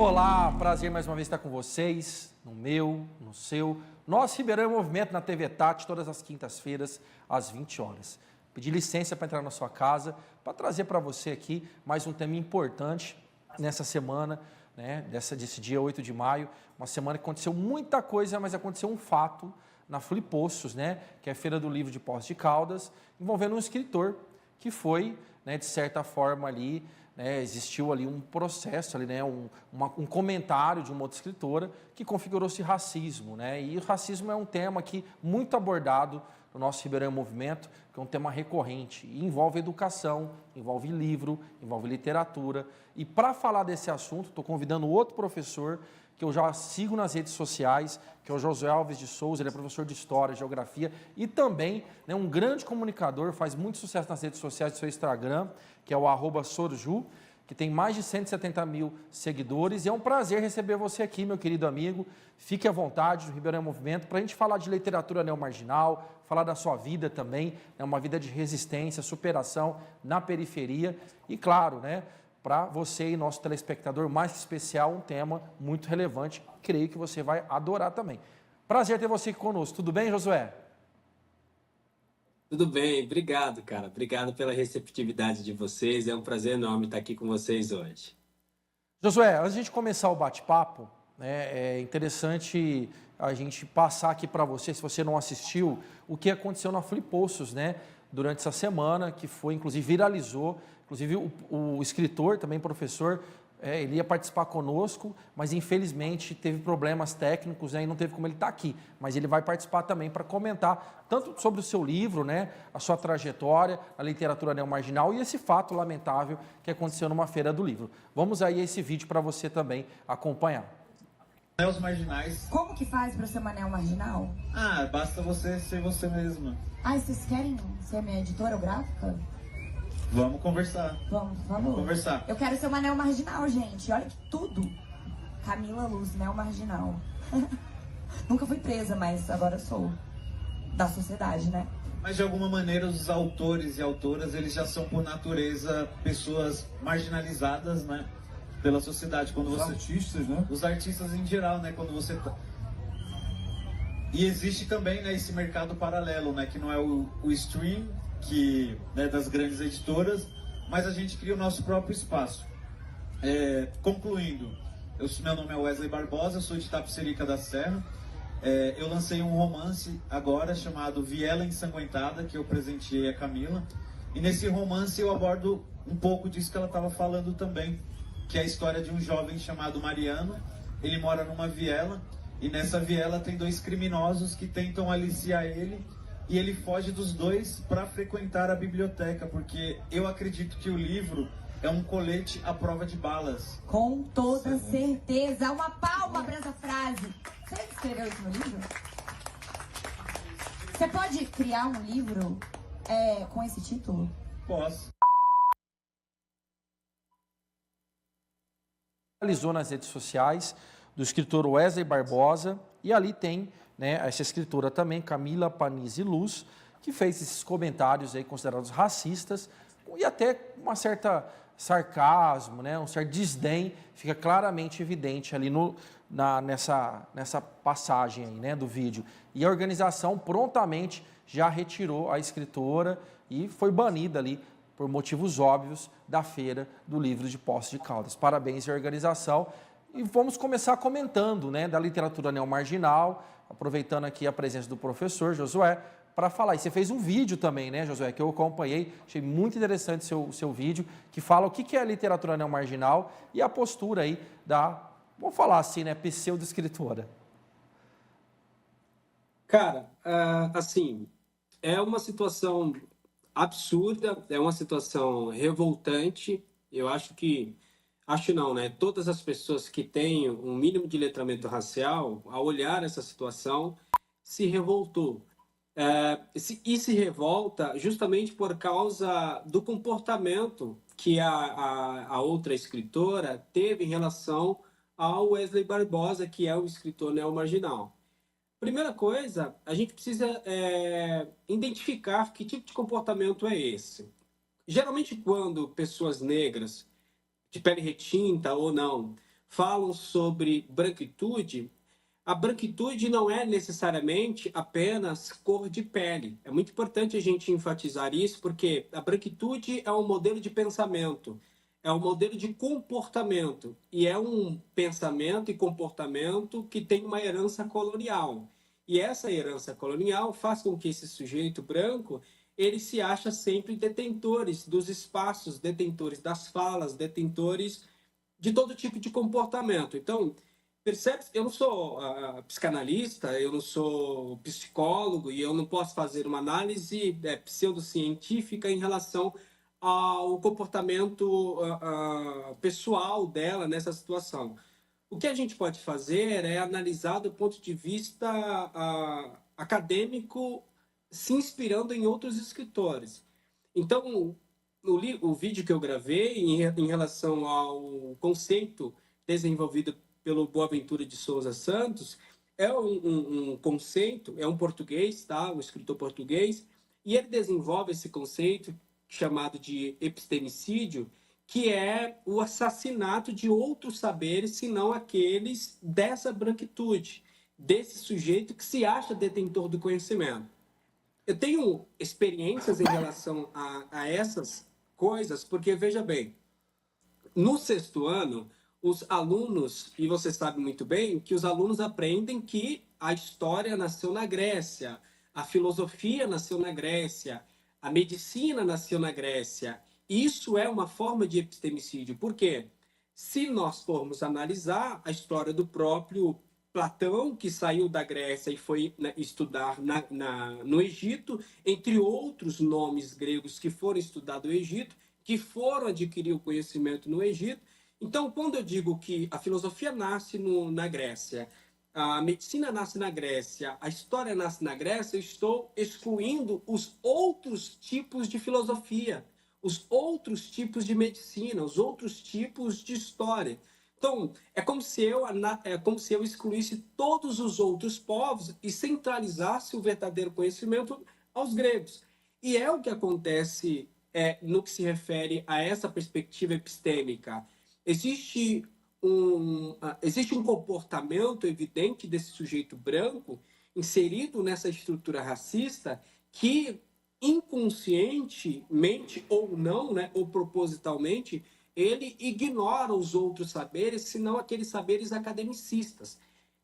Olá, prazer mais uma vez estar com vocês, no meu, no seu. Nosso Ribeirão em Movimento na TV Tati, todas as quintas-feiras, às 20 horas. Pedi licença para entrar na sua casa, para trazer para você aqui mais um tema importante nessa semana, né, desse dia 8 de maio, uma semana que aconteceu muita coisa, mas aconteceu um fato na Flipoços, né, que é a Feira do Livro de Poços de Caldas, envolvendo um escritor que foi, né, de certa forma ali, né, existiu ali um processo, ali, né, um comentário de uma outra escritora que configurou-se racismo, né, e o racismo é um tema aqui muito abordado no nosso Ribeirão em Movimento, que é um tema recorrente, e envolve educação, envolve livro, envolve literatura, e para falar desse assunto, estou convidando outro professor que eu já sigo nas redes sociais, que é o Josué Alves de Souza, ele é professor de História, Geografia e também, né, um grande comunicador, faz muito sucesso nas redes sociais do seu Instagram, que é o @sorju, que tem mais de 170 mil seguidores, e é um prazer receber você aqui, meu querido amigo. Fique à vontade do Ribeirão em Movimento para a gente falar de literatura neomarginal, falar da sua vida também, né, uma vida de resistência, superação na periferia e, claro, né, para você e nosso telespectador mais especial, um tema muito relevante, creio que você vai adorar também. Prazer ter você aqui conosco. Tudo bem, Josué? Tudo bem, obrigado, cara. Obrigado pela receptividade de vocês. É um prazer enorme estar aqui com vocês hoje. Josué, antes de a gente começar o bate-papo, né, é interessante a gente passar aqui para você, se você não assistiu, o que aconteceu na Flipoços, né, durante essa semana, que foi, inclusive, viralizou. Inclusive, o escritor, também professor, ele ia participar conosco, mas infelizmente teve problemas técnicos, né, e não teve como ele estar aqui. Mas ele vai participar também para comentar tanto sobre o seu livro, né, a sua trajetória, a literatura neomarginal e esse fato lamentável que aconteceu numa feira do livro. Vamos aí a esse vídeo para você também acompanhar. Os marginais. Como que faz para ser uma neomarginal? Basta você ser você mesma. Vocês querem ser minha editora gráfica? Vamos conversar. Vamos, por favor. Conversar. Eu quero ser uma neomarginal, gente. Olha que tudo. Camila Luz, neomarginal. Nunca fui presa, mas agora sou. Da sociedade, né? Mas de alguma maneira os autores e autoras, eles já são por natureza pessoas marginalizadas, né? Pela sociedade. Quando você... artistas, né? Os artistas em geral, né? Quando você... E existe também, né, esse mercado paralelo, né? Que não é o stream, que, né, das grandes editoras, mas a gente cria o nosso próprio espaço. Concluindo, meu nome é Wesley Barbosa, sou de Itapecerica da Serra. Eu lancei um romance agora chamado Viela Ensanguentada, que eu presenteei a Camila. E nesse romance eu abordo um pouco disso que ela estava falando também, que é a história de um jovem chamado Mariano. Ele mora numa viela, e nessa viela tem dois criminosos que tentam aliciar ele, e ele foge dos dois para frequentar a biblioteca, porque eu acredito que o livro é um colete à prova de balas. Com toda certeza. Uma palma para essa frase. Você escreveu isso no livro? Você pode criar um livro com esse título? Posso. Realizou nas redes sociais do escritor Wesley Barbosa, e ali tem, né, essa escritora também, Camila Panizzi Luz, que fez esses comentários aí considerados racistas e até uma certa sarcasmo, né, um certo desdém, fica claramente evidente ali nessa passagem aí, né, do vídeo. E a organização prontamente já retirou a escritora e foi banida ali por motivos óbvios da Feira do Livro de Poços de Caldas. Parabéns à organização. E vamos começar comentando, né, da literatura neomarginal, aproveitando aqui a presença do professor Josué, para falar. E você fez um vídeo também, né, Josué, que eu acompanhei, achei muito interessante o seu vídeo, que fala o que é a literatura neomarginal e a postura aí vamos falar assim, né, pseudo-escritora. Cara, assim, é uma situação absurda, é uma situação revoltante. Eu acho não, né? Todas as pessoas que têm um mínimo de letramento racial, ao olhar essa situação, se revoltou. E se revolta justamente por causa do comportamento que a outra escritora teve em relação ao Wesley Barbosa, que é o escritor neomarginal. Primeira coisa, a gente precisa identificar que tipo de comportamento é esse. Geralmente, quando pessoas negras, de pele retinta ou não, falam sobre branquitude, a branquitude não é necessariamente apenas cor de pele. É muito importante a gente enfatizar isso, porque a branquitude é um modelo de pensamento, é um modelo de comportamento, e é um pensamento e comportamento que tem uma herança colonial. E essa herança colonial faz com que esse sujeito branco ele se acha sempre detentores dos espaços, detentores das falas, detentores de todo tipo de comportamento. Então, percebe? Eu não sou psicanalista, eu não sou psicólogo e eu não posso fazer uma análise pseudocientífica em relação ao comportamento pessoal dela nessa situação. O que a gente pode fazer é analisar do ponto de vista acadêmico, se inspirando em outros escritores. Então, o vídeo que eu gravei em relação ao conceito desenvolvido pelo Boaventura de Souza Santos é um conceito, é um português, tá? Um escritor português, e ele desenvolve esse conceito chamado de epistemicídio, que é o assassinato de outros saberes, senão aqueles dessa branquitude, desse sujeito que se acha detentor do conhecimento. Eu tenho experiências em relação a essas coisas, porque, veja bem, no sexto ano, os alunos, e você sabe muito bem, que os alunos aprendem que a história nasceu na Grécia, a filosofia nasceu na Grécia, a medicina nasceu na Grécia. Isso é uma forma de epistemicídio. Por quê? Se nós formos analisar a história do próprio Platão, que saiu da Grécia e foi estudar no Egito, entre outros nomes gregos que foram estudar no Egito, que foram adquirir o conhecimento no Egito. Então, quando eu digo que a filosofia nasce na Grécia, a medicina nasce na Grécia, a história nasce na Grécia, eu estou excluindo os outros tipos de filosofia, os outros tipos de medicina, os outros tipos de história. Então, é como se eu excluísse todos os outros povos e centralizasse o verdadeiro conhecimento aos gregos. E é o que acontece no que se refere a essa perspectiva epistêmica. Existe um comportamento evidente desse sujeito branco inserido nessa estrutura racista que, inconscientemente ou não, né, ou propositalmente, ele ignora os outros saberes, senão aqueles saberes academicistas.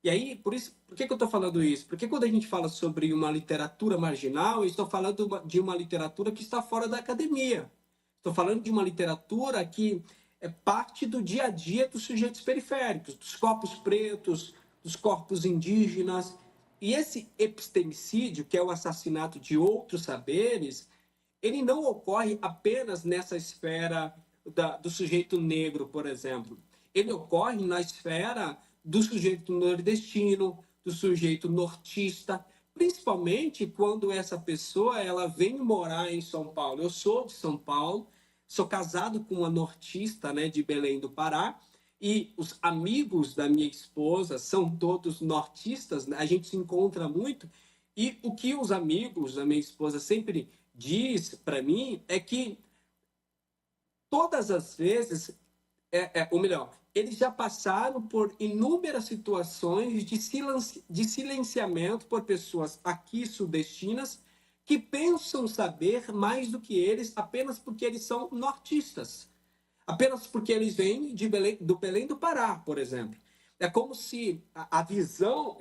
E aí, por que eu estou falando isso? Porque quando a gente fala sobre uma literatura marginal, eu estou falando de uma literatura que está fora da academia. Estou falando de uma literatura que é parte do dia a dia dos sujeitos periféricos, dos corpos pretos, dos corpos indígenas. E esse epistemicídio, que é o assassinato de outros saberes, ele não ocorre apenas nessa esfera do sujeito negro, por exemplo. Ele ocorre na esfera do sujeito nordestino, do sujeito nortista, principalmente quando essa pessoa ela vem morar em São Paulo. Eu sou de São Paulo, sou casado com uma nortista, né, de Belém do Pará, e os amigos da minha esposa são todos nortistas, né? A gente se encontra muito, e o que os amigos da minha esposa sempre diz para mim é que todas as vezes, ou melhor, eles já passaram por inúmeras situações de silenciamento por pessoas aqui sudestinas que pensam saber mais do que eles apenas porque eles são nortistas, apenas porque eles vêm do Belém do Pará, por exemplo. É como se a visão...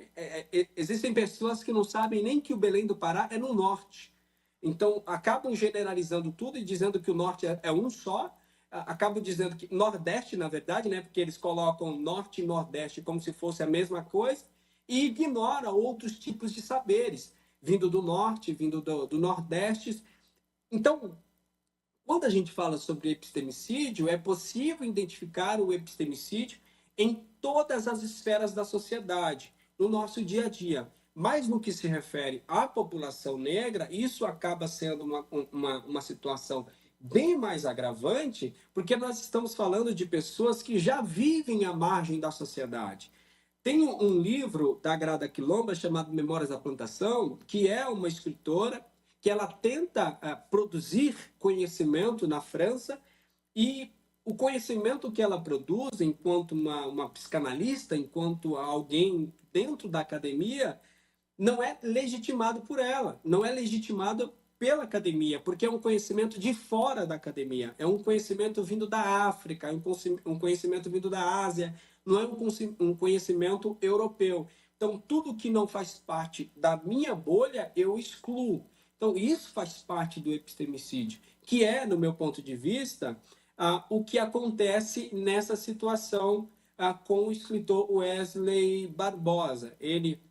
existem pessoas que não sabem nem que o Belém do Pará é no norte. Então, acabam generalizando tudo e dizendo que o norte é um só, acabam dizendo que nordeste, na verdade, né, porque eles colocam norte e nordeste como se fosse a mesma coisa, e ignora outros tipos de saberes, vindo do norte, vindo do nordeste. Então, quando a gente fala sobre epistemicídio, é possível identificar o epistemicídio em todas as esferas da sociedade, no nosso dia a dia. Mas no que se refere à população negra, isso acaba sendo uma situação bem mais agravante, porque nós estamos falando de pessoas que já vivem à margem da sociedade. Tem um livro da Grada Quilomba chamado Memórias da Plantação, que é uma escritora que ela tenta produzir conhecimento na França, e o conhecimento que ela produz enquanto uma psicanalista, enquanto alguém dentro da academia, não é legitimado por ela, não é legitimado pela academia, porque é um conhecimento de fora da academia, é um conhecimento vindo da África, é um conhecimento vindo da Ásia, não é um conhecimento europeu. Então, tudo que não faz parte da minha bolha, eu excluo. Então, isso faz parte do epistemicídio, que é, no meu ponto de vista, o que acontece nessa situação com o escritor Wesley Barbosa. Ele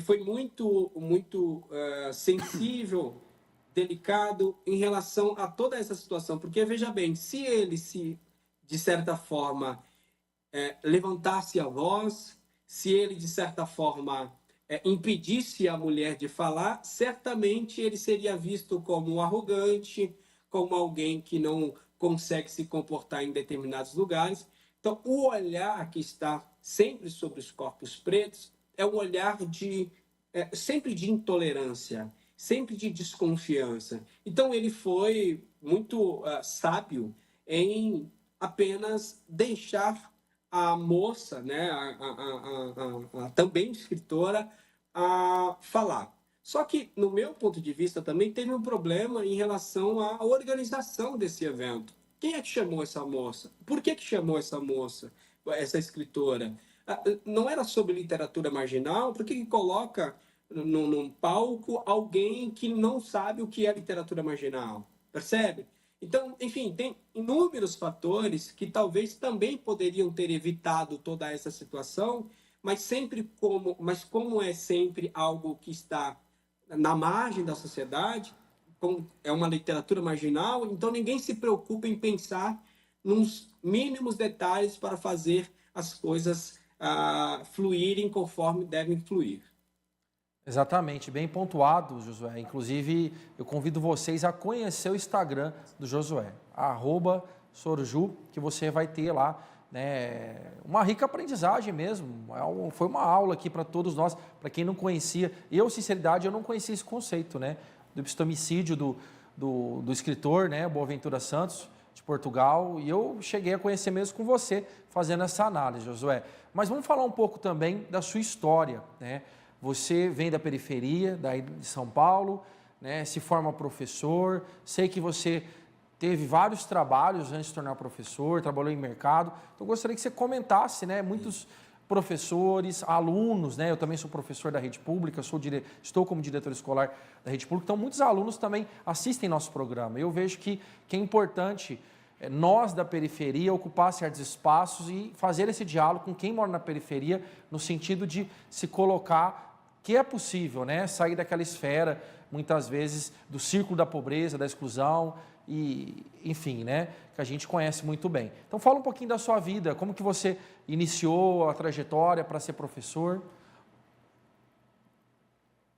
foi muito sensível, delicado em relação a toda essa situação, porque veja bem, se ele de certa forma levantasse a voz, se ele de certa forma impedisse a mulher de falar, certamente ele seria visto como arrogante, como alguém que não consegue se comportar em determinados lugares. Então, o olhar que está sempre sobre os corpos pretos é um olhar sempre de intolerância, sempre de desconfiança. Então, ele foi muito sábio em apenas deixar a moça, né, também escritora, a falar. Só que, no meu ponto de vista, também teve um problema em relação à organização desse evento. Quem é que chamou essa moça? Por que chamou essa moça, essa escritora? Não era sobre literatura marginal? Por que coloca num palco alguém que não sabe o que é literatura marginal? Percebe? Então, enfim, tem inúmeros fatores que talvez também poderiam ter evitado toda essa situação, mas como é sempre algo que está na margem da sociedade, é uma literatura marginal, então ninguém se preocupa em pensar nos mínimos detalhes para fazer as coisas fluírem conforme devem fluir. Exatamente, bem pontuado, Josué. Inclusive, eu convido vocês a conhecer o Instagram do Josué, @sorju, que você vai ter lá, né, uma rica aprendizagem mesmo. Foi uma aula aqui para todos nós, para quem não conhecia. Eu, sinceridade, eu não conhecia esse conceito, né, do epistemicídio do escritor, né, Boaventura Santos, de Portugal, e eu cheguei a conhecer mesmo com você, fazendo essa análise, Josué. Mas vamos falar um pouco também da sua história, né? Você vem da periferia, daí de São Paulo, né, se forma professor, sei que você teve vários trabalhos antes de se tornar professor, trabalhou em mercado, então gostaria que você comentasse, né, muitos professores, alunos, né, eu também sou professor da rede pública, estou como diretor escolar da rede pública, então muitos alunos também assistem nosso programa, eu vejo que é importante nós da periferia ocupar certos espaços e fazer esse diálogo com quem mora na periferia, no sentido de se colocar que é possível, né, sair daquela esfera, muitas vezes, do círculo da pobreza, da exclusão, e, enfim, né, que a gente conhece muito bem. Então, fala um pouquinho da sua vida, como que você iniciou a trajetória para ser professor?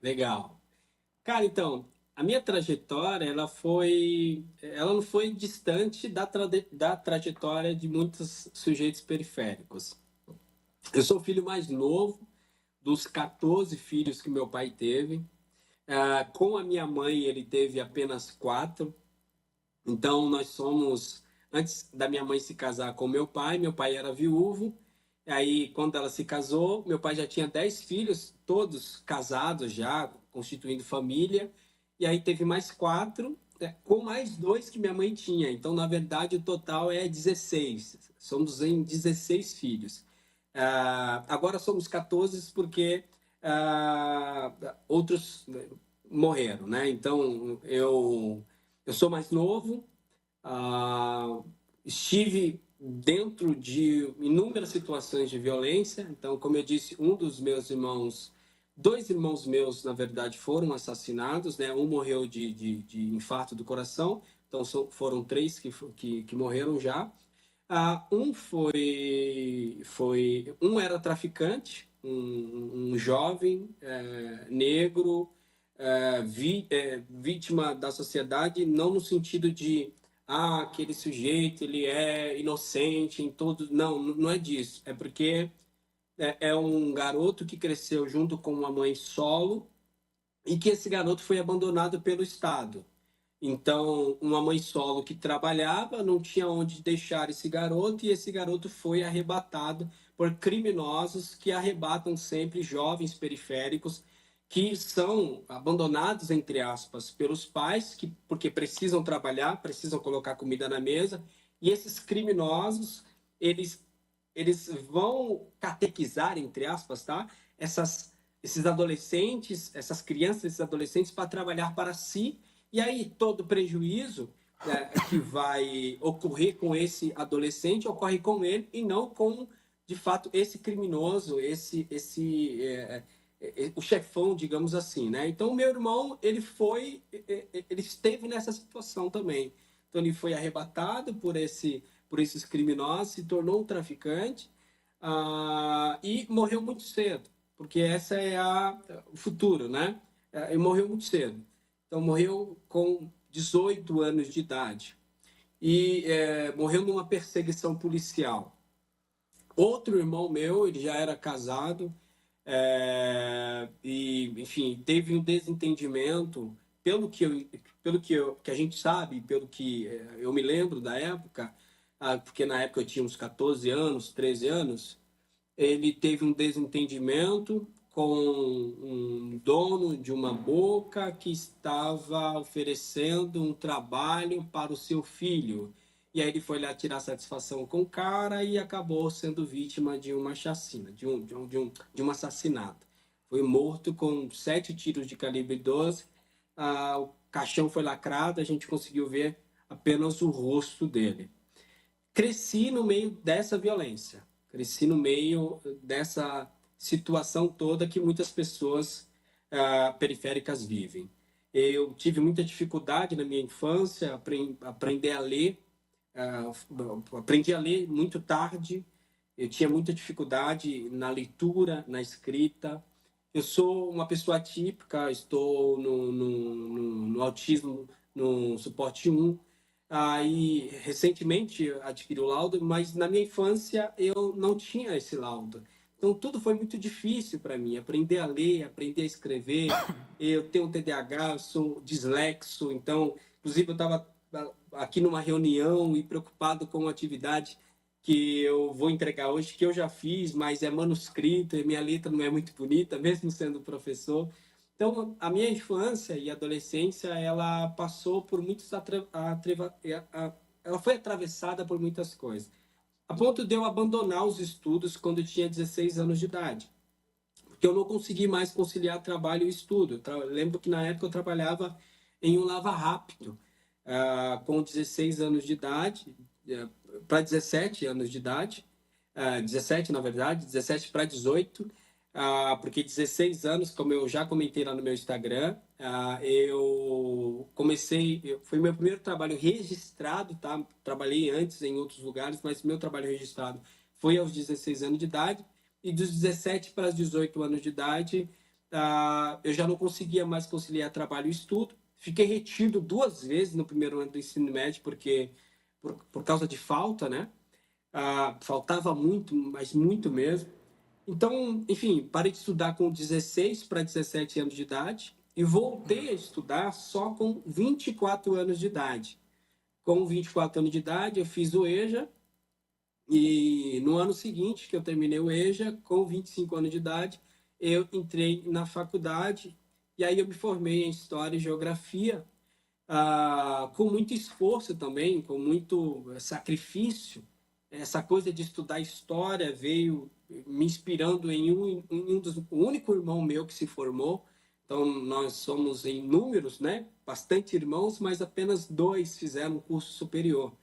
Legal. Cara, então, a minha trajetória, ela não foi distante da trajetória de muitos sujeitos periféricos. Eu sou o filho mais novo dos 14 filhos que meu pai teve. Com a minha mãe, ele teve apenas 4. Então, nós somos... Antes da minha mãe se casar com meu pai era viúvo. E aí, quando ela se casou, meu pai já tinha 10 filhos, todos casados já, constituindo família. E aí teve mais 4, com mais 2 que minha mãe tinha. Então, na verdade, o total é 16. Somos em 16 filhos. Agora somos 14 porque outros morreram, né? Então, eu sou mais novo, estive dentro de inúmeras situações de violência. Então, como eu disse, um dos meus irmãos, 2 irmãos meus, na verdade, foram assassinados, né? Um morreu de infarto do coração, então foram 3 que morreram já. Um era traficante, um jovem negro, vítima da sociedade, não no sentido de aquele sujeito ele é inocente em todo, não é disso, é porque é um garoto que cresceu junto com uma mãe solo e que esse garoto foi abandonado pelo Estado. Então, uma mãe solo que trabalhava não tinha onde deixar esse garoto, e esse garoto foi arrebatado por criminosos que arrebatam sempre jovens periféricos que são abandonados, entre aspas, pelos pais, porque precisam trabalhar, precisam colocar comida na mesa, e esses criminosos, eles vão catequizar, entre aspas, tá? Esses adolescentes, essas crianças, esses adolescentes, para trabalhar para si, e aí todo prejuízo que vai ocorrer com esse adolescente ocorre com ele e não com, de fato, esse criminoso, o chefão, digamos assim, né? Então, o meu irmão, ele esteve nessa situação também. Então, ele foi arrebatado por esses criminosos, se tornou um traficante, e morreu muito cedo, porque essa é o futuro, né? Ele morreu muito cedo. Então, morreu com 18 anos de idade. E morreu numa perseguição policial. Outro irmão meu, ele já era casado, e, enfim, teve um desentendimento, que a gente sabe, pelo que eu me lembro da época, porque na época eu tinha uns 14 anos, 13 anos, ele teve um desentendimento com um dono de uma boca que estava oferecendo um trabalho para o seu filho. E aí ele foi lá tirar satisfação com o cara e acabou sendo vítima de uma chacina, de um assassinato. Foi morto com 7 tiros de calibre 12. O caixão foi lacrado, a gente conseguiu ver apenas o rosto dele. Cresci no meio dessa violência. Cresci no meio dessa situação toda que muitas pessoas periféricas vivem. Eu tive muita dificuldade na minha infância, aprender a ler. Aprendi a ler muito tarde. Eu tinha muita dificuldade na leitura, na escrita. Eu sou uma pessoa atípica, estou no autismo, no suporte 1. Aí, recentemente, adquiri o laudo, mas na minha infância eu não tinha esse laudo. Então, tudo foi muito difícil para mim. Aprender a ler, aprender a escrever. Eu tenho um TDAH, eu sou dislexo. Então, inclusive, eu estava aqui numa reunião e preocupado com uma atividade que eu vou entregar hoje, que eu já fiz, mas é manuscrito e minha letra não é muito bonita, mesmo sendo professor. Então, a minha infância e adolescência, ela passou por muitos ela foi atravessada por muitas coisas, a ponto de eu abandonar os estudos quando eu tinha 16 anos de idade, porque eu não consegui mais conciliar trabalho e estudo. Lembro que na época eu trabalhava em um lava-rápido, com 16 anos de idade, para 17 anos de idade, 17 na verdade, 17 para 18, porque 16 anos, como eu já comentei lá no meu Instagram, eu comecei, foi meu primeiro trabalho registrado, tá? Trabalhei antes em outros lugares, mas meu trabalho registrado foi aos 16 anos de idade, e dos 17 para os 18 anos de idade, eu já não conseguia mais conciliar trabalho e estudo. Fiquei retido 2 vezes no primeiro ano do ensino médio, porque por causa de falta, né? Faltava muito, mas muito mesmo. Então, enfim, parei de estudar com 16 para 17 anos de idade e voltei a estudar só com 24 anos de idade. Com 24 anos de idade, eu fiz o EJA, e no ano seguinte que eu terminei o EJA, com 25 anos de idade, eu entrei na faculdade, e aí eu me formei em História e Geografia, com muito esforço também, com muito sacrifício. Essa coisa de estudar história veio me inspirando em o único irmão meu que se formou. Então, nós somos em números, né? Bastante irmãos, mas apenas 2 fizeram um curso superior.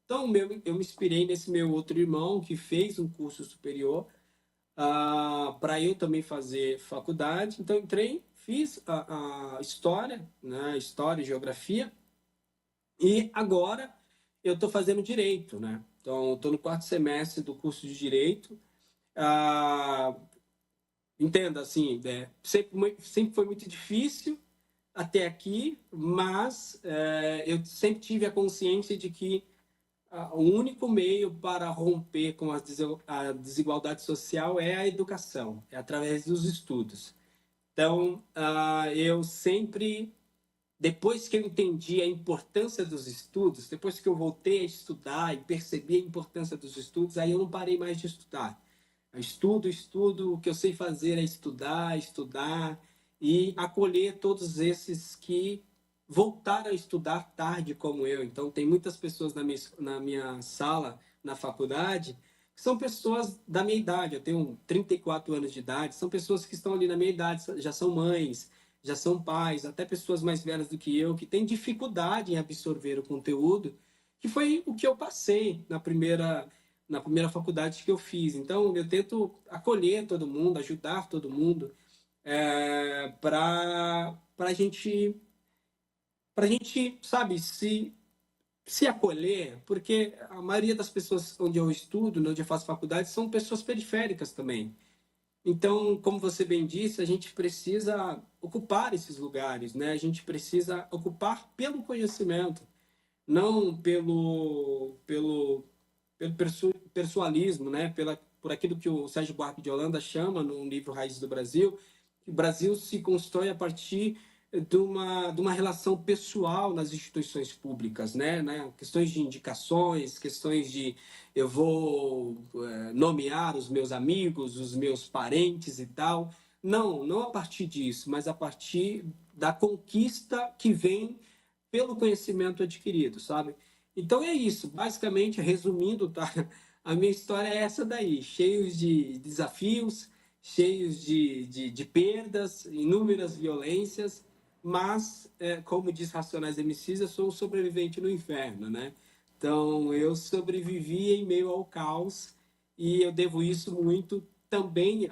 Então, eu me inspirei nesse meu outro irmão que fez um curso superior, para eu também fazer faculdade. Então, entrei, fiz a história, né? História e geografia, e agora eu estou fazendo direito, né? Então, estou no 4º semestre do curso de direito. Entenda, assim, sempre foi muito difícil até aqui, mas eu sempre tive a consciência de que o único meio para romper com a desigualdade social é a educação, é através dos estudos. Então, eu sempre depois que eu entendi a importância dos estudos, depois que eu voltei a estudar e percebi a importância dos estudos, aí eu não parei mais de estudar. Eu estudo, o que eu sei fazer é estudar, estudar e acolher todos esses que voltaram a estudar tarde como eu. Então, tem muitas pessoas na minha sala, na faculdade, que são pessoas da minha idade. Eu tenho 34 anos de idade, são pessoas que estão ali na minha idade, já são mães, já são pais, até pessoas mais velhas do que eu, que têm dificuldade em absorver o conteúdo, que foi o que eu passei na primeira faculdade que eu fiz. Então, eu tento acolher todo mundo, ajudar todo mundo, para a gente, sabe, se acolher, porque a maioria das pessoas onde eu estudo, onde eu faço faculdade, são pessoas periféricas também. Então, como você bem disse, a gente precisa ocupar esses lugares, né? A gente precisa ocupar pelo conhecimento, não pelo persualismo, né? Por aquilo que o Sérgio Buarque de Holanda chama no livro Raízes do Brasil, que o Brasil se constrói a partir de uma relação pessoal nas instituições públicas, né? Questões de indicações, questões de eu vou nomear os meus amigos, os meus parentes e tal. Não a partir disso, mas a partir da conquista que vem pelo conhecimento adquirido, sabe? Então é isso, basicamente, resumindo, tá? A minha história é essa daí, cheios de desafios, cheios de perdas, inúmeras violências, mas, como diz Racionais MCs, eu sou um sobrevivente no inferno, né? Então, eu sobrevivi em meio ao caos e eu devo isso muito também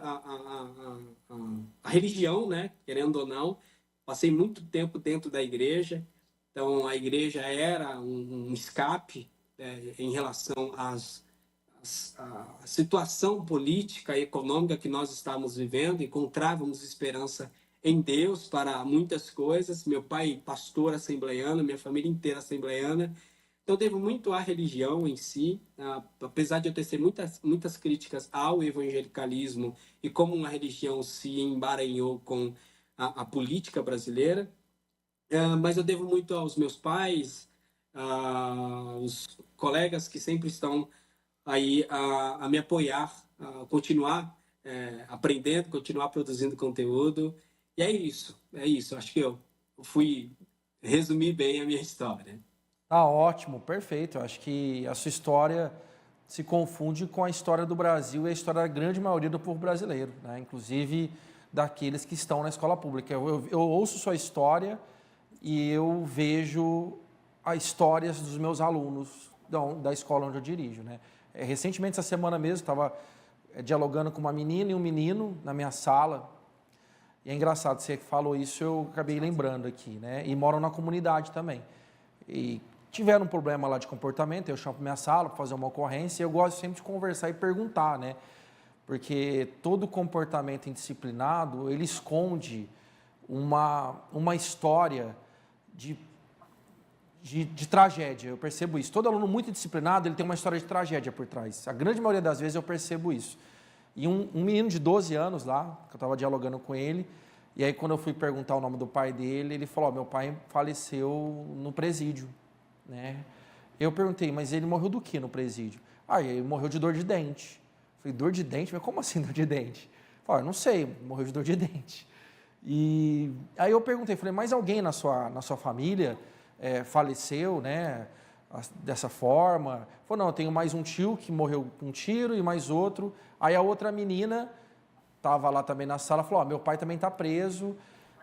à religião, né? Querendo ou não. Passei muito tempo dentro da igreja, então a igreja era um escape em relação à situação política e econômica que nós estávamos vivendo. Encontrávamos esperança em Deus para muitas coisas. Meu pai, pastor assembleiano, minha família inteira assembleiana. Então, devo muito à religião em si, apesar de eu tecer muitas críticas ao evangelicalismo e como a religião se emaranhou com a política brasileira. Mas eu devo muito aos meus pais, aos colegas que sempre estão aí a me apoiar, a continuar aprendendo, continuar produzindo conteúdo. E é isso. Acho que eu fui resumir bem a minha história. Tá ótimo, perfeito. Eu acho que a sua história se confunde com a história do Brasil e a história da grande maioria do povo brasileiro, né? Inclusive daqueles que estão na escola pública. Eu ouço sua história e eu vejo as histórias dos meus alunos da escola onde eu dirijo, né? Recentemente, essa semana mesmo, estava dialogando com uma menina e um menino na minha sala. E é engraçado, você falou isso, eu acabei lembrando aqui, né? E moram na comunidade também. E tiveram um problema lá de comportamento, eu chamo para minha sala para fazer uma ocorrência, e eu gosto sempre de conversar e perguntar, né? Porque todo comportamento indisciplinado, ele esconde uma história de tragédia. Eu percebo isso. Todo aluno muito disciplinado, ele tem uma história de tragédia por trás. A grande maioria das vezes eu percebo isso. E um menino de 12 anos lá, que eu estava dialogando com ele, e aí quando eu fui perguntar o nome do pai dele, ele falou, meu pai faleceu no presídio, né? Eu perguntei, mas ele morreu do que no presídio? Ele morreu de dor de dente. Eu falei, dor de dente? Mas como assim dor de dente? Eu falei, não sei, morreu de dor de dente. E aí eu perguntei, falei, mas alguém na sua família faleceu, né, dessa forma? Ele falou, não, eu tenho mais um tio que morreu com um tiro e mais outro. Aí a outra menina estava lá também na sala, falou, meu pai também está preso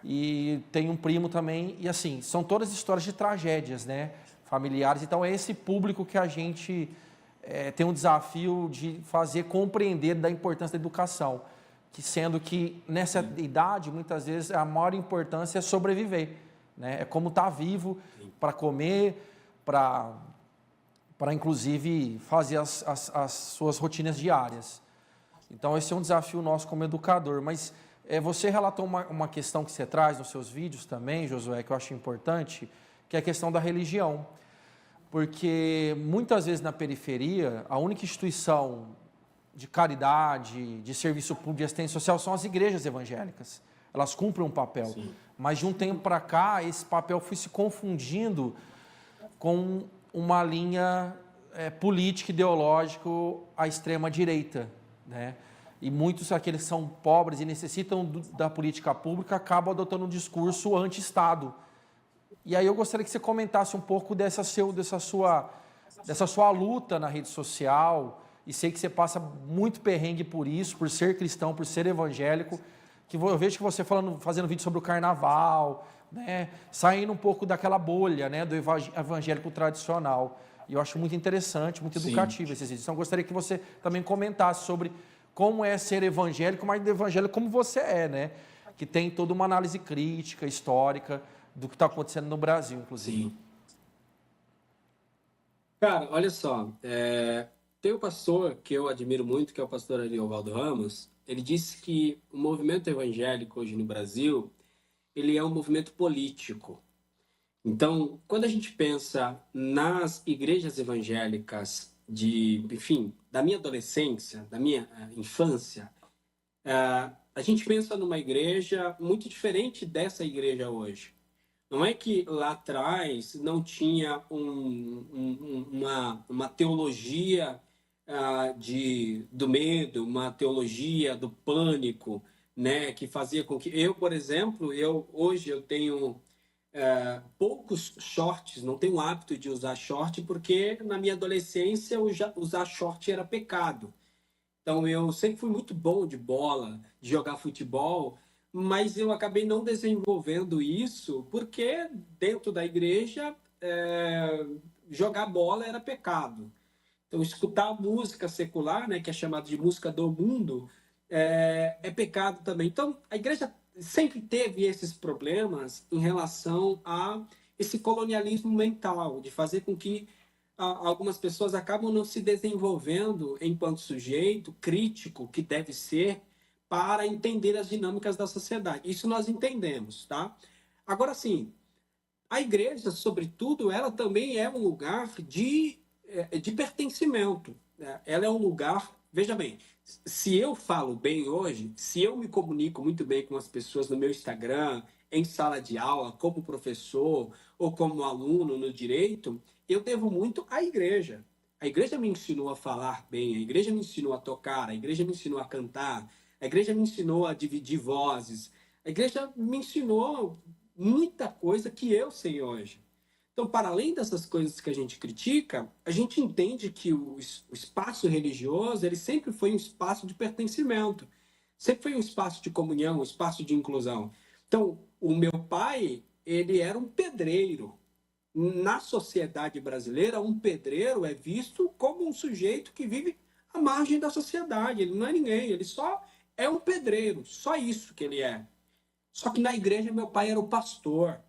e tem um primo também. E assim, são todas histórias de tragédias, né, familiares. Então é esse público que a gente tem um desafio de fazer compreender da importância da educação. Que sendo que nessa idade, muitas vezes, a maior importância é sobreviver, né? É como estar vivo para comer, para inclusive fazer as suas rotinas diárias. Então, esse é um desafio nosso como educador. Mas você relatou uma questão que você traz nos seus vídeos também, Josué, que eu acho importante, que é a questão da religião. Porque muitas vezes na periferia, a única instituição de caridade, de serviço público, de assistência social, são as igrejas evangélicas. Elas cumprem um papel. Sim. mas de um tempo para cá, esse papel foi se confundindo com uma linha política, ideológica à extrema-direita, né? E muitos aqueles que são pobres e necessitam da política pública acabam adotando um discurso anti-Estado. E aí eu gostaria que você comentasse um pouco dessa sua luta na rede social, e sei que você passa muito perrengue por isso, por ser cristão, por ser evangélico, que eu vejo que você fazendo vídeo sobre o carnaval, né, saindo um pouco daquela bolha, né, do evangélico tradicional. E eu acho muito interessante, muito educativo esses vídeos. Então eu gostaria que você também comentasse sobre como é ser evangélico, mas do evangelho como você é, né? Que tem toda uma análise crítica, histórica, do que está acontecendo no Brasil, inclusive. Sim. Cara, olha só, tem um pastor que eu admiro muito, que é o pastor Ariovaldo Ramos. Ele disse que o movimento evangélico hoje no Brasil, ele é um movimento político. Então, quando a gente pensa nas igrejas evangélicas enfim, da minha adolescência, da minha infância, a gente pensa numa igreja muito diferente dessa igreja hoje. Não é que lá atrás não tinha uma teologia do medo, uma teologia do pânico, né, que fazia com que por exemplo, hoje eu tenho poucos shorts, não tenho o hábito de usar short, porque na minha adolescência usar short era pecado. Então eu sempre fui muito bom de bola, de jogar futebol, mas eu acabei não desenvolvendo isso porque dentro da igreja jogar bola era pecado. Então escutar música secular, né, que é chamada de música do mundo, é pecado também. Então a igreja sempre teve esses problemas em relação a esse colonialismo mental, de fazer com que algumas pessoas acabam não se desenvolvendo enquanto sujeito crítico que deve ser para entender as dinâmicas da sociedade. Isso nós entendemos, tá? Agora, sim, a igreja, sobretudo, ela também é um lugar de pertencimento, né? Ela é um lugar, veja bem, se eu falo bem hoje, se eu me comunico muito bem com as pessoas no meu Instagram, em sala de aula, como professor ou como aluno no direito, eu devo muito à igreja. A igreja me ensinou a falar bem, a igreja me ensinou a tocar, a igreja me ensinou a cantar, a igreja me ensinou a dividir vozes, a igreja me ensinou muita coisa que eu sei hoje. Então, para além dessas coisas que a gente critica, a gente entende que o espaço religioso ele sempre foi um espaço de pertencimento, sempre foi um espaço de comunhão, um espaço de inclusão. Então, o meu pai, ele era um pedreiro. Na sociedade brasileira, um pedreiro é visto como um sujeito que vive à margem da sociedade. Ele não é ninguém, ele só é um pedreiro, só isso que ele é. Só que na igreja, meu pai era o pastor.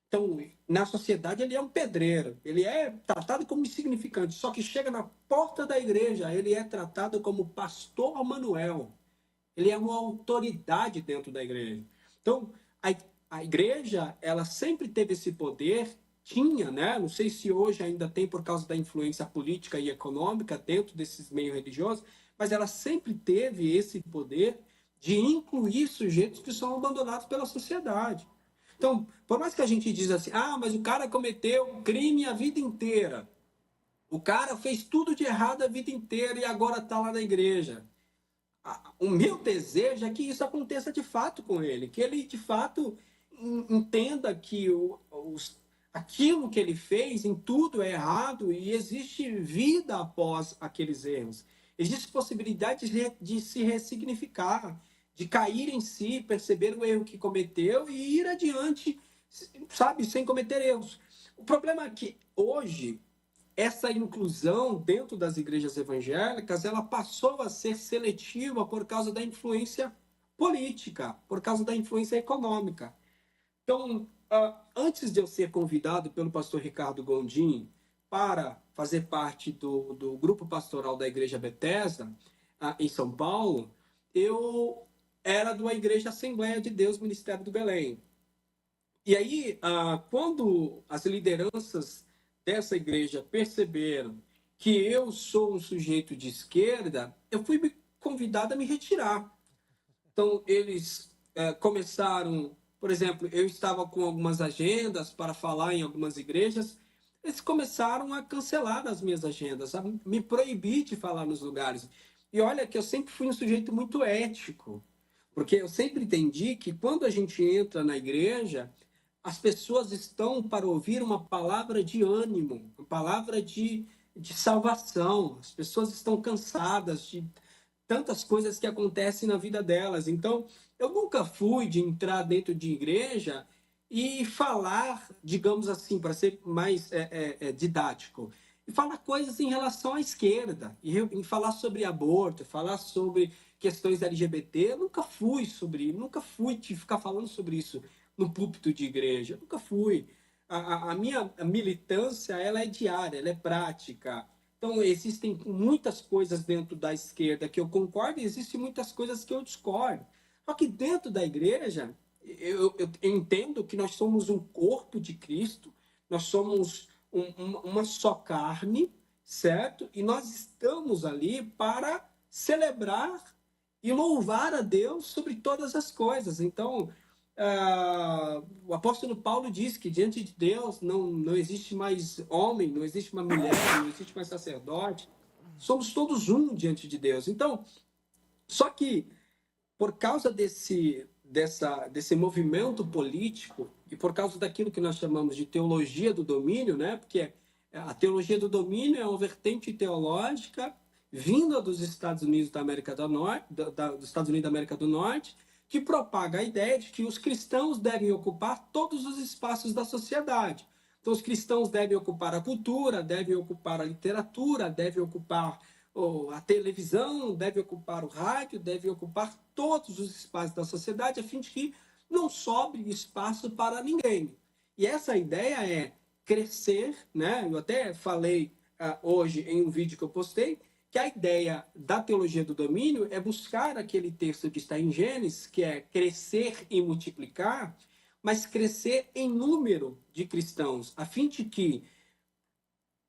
Então, na sociedade, ele é um pedreiro, ele é tratado como insignificante, só que chega na porta da igreja, ele é tratado como pastor Manuel. Ele é uma autoridade dentro da igreja. Então, a igreja, ela sempre teve esse poder, tinha, né? Não sei se hoje ainda tem por causa da influência política e econômica dentro desses meios religiosos, mas ela sempre teve esse poder de incluir sujeitos que são abandonados pela sociedade. Então, por mais que a gente diz assim, mas o cara cometeu crime a vida inteira, o cara fez tudo de errado a vida inteira e agora está lá na igreja. O meu desejo é que isso aconteça de fato com ele, que ele de fato entenda que aquilo que ele fez em tudo é errado e existe vida após aqueles erros. Existe possibilidade de se ressignificar, de cair em si, perceber o erro que cometeu e ir adiante, sabe, sem cometer erros. O problema é que hoje essa inclusão dentro das igrejas evangélicas, ela passou a ser seletiva por causa da influência política, por causa da influência econômica. Então, antes de eu ser convidado pelo pastor Ricardo Gondim para fazer parte do grupo pastoral da Igreja Bethesda, em São Paulo, eu era de uma igreja Assembleia de Deus, Ministério do Belém. E aí, quando as lideranças dessa igreja perceberam que eu sou um sujeito de esquerda, eu fui convidado a me retirar. Então, eles começaram Por exemplo, eu estava com algumas agendas para falar em algumas igrejas, eles começaram a cancelar as minhas agendas, a me proibir de falar nos lugares. E olha que eu sempre fui um sujeito muito ético, porque eu sempre entendi que quando a gente entra na igreja, as pessoas estão para ouvir uma palavra de ânimo, uma palavra de salvação. As pessoas estão cansadas de tantas coisas que acontecem na vida delas. Então, eu nunca fui de entrar dentro de igreja e falar, digamos assim, para ser mais didático, e falar coisas em relação à esquerda, e falar sobre aborto, falar sobre questões LGBT. Eu nunca fui de ficar falando sobre isso no púlpito de igreja, eu nunca fui. A minha militância, ela é diária, ela é prática. Então, existem muitas coisas dentro da esquerda que eu concordo e existem muitas coisas que eu discordo. Só que dentro da igreja, eu entendo que nós somos um corpo de Cristo, nós somos uma só carne, certo? E nós estamos ali para celebrar e louvar a Deus sobre todas as coisas. Então, o apóstolo Paulo diz que diante de Deus não existe mais homem, não existe uma mulher, não existe mais sacerdote. Somos todos um diante de Deus. Então, só que por causa desse movimento político e por causa daquilo que nós chamamos de teologia do domínio, né? Porque a teologia do domínio é uma vertente teológica vinda dos Estados Unidos da América do Norte, dos Estados Unidos da América do Norte, que propaga a ideia de que os cristãos devem ocupar todos os espaços da sociedade. Então, os cristãos devem ocupar a cultura, devem ocupar a literatura, devem ocupar a televisão, devem ocupar o rádio, devem ocupar todos os espaços da sociedade, a fim de que não sobre espaço para ninguém. E essa ideia é crescer, né? Eu até falei hoje em um vídeo que eu postei, que a ideia da teologia do domínio é buscar aquele texto que está em Gênesis, que é crescer e multiplicar, mas crescer em número de cristãos, a fim de que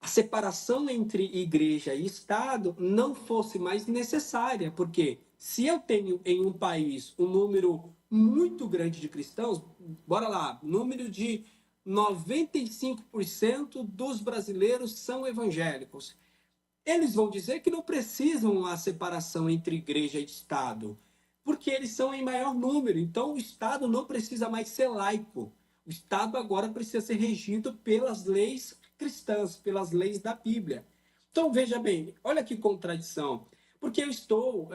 a separação entre igreja e Estado não fosse mais necessária, porque se eu tenho em um país um número muito grande de cristãos, bora lá, número de 95% dos brasileiros são evangélicos. Eles vão dizer que não precisam a separação entre igreja e Estado, porque eles são em maior número. Então, o Estado não precisa mais ser laico. O Estado agora precisa ser regido pelas leis cristãs, pelas leis da Bíblia. Então, veja bem, olha que contradição. Porque eu estou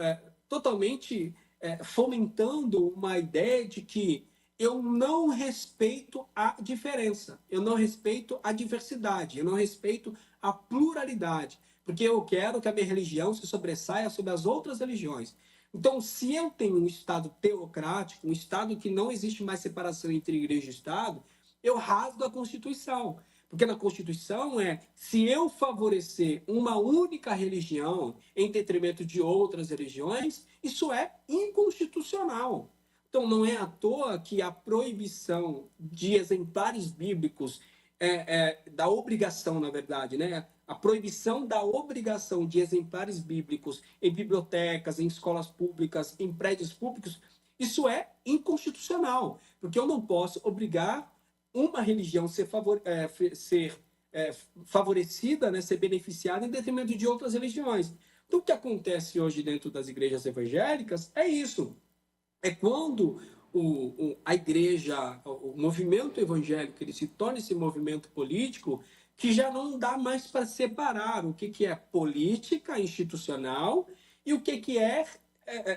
totalmente fomentando uma ideia de que eu não respeito a diferença, eu não respeito a diversidade, eu não respeito a pluralidade, porque eu quero que a minha religião se sobressaia sobre as outras religiões. Então, se eu tenho um Estado teocrático, um Estado que não existe mais separação entre igreja e Estado, eu rasgo a Constituição. Porque na Constituição se eu favorecer uma única religião em detrimento de outras religiões, isso é inconstitucional. Então, não é à toa que a proibição de exemplares bíblicos, da obrigação, na verdade, né? A proibição da obrigação de exemplares bíblicos em bibliotecas, em escolas públicas, em prédios públicos, isso é inconstitucional, porque eu não posso obrigar uma religião ser favorecida, né, ser beneficiada em detrimento de outras religiões. Então, o que acontece hoje dentro das igrejas evangélicas é isso. É quando a igreja, o movimento evangélico, ele se torna esse movimento político que já não dá mais para separar o que é política institucional e o que é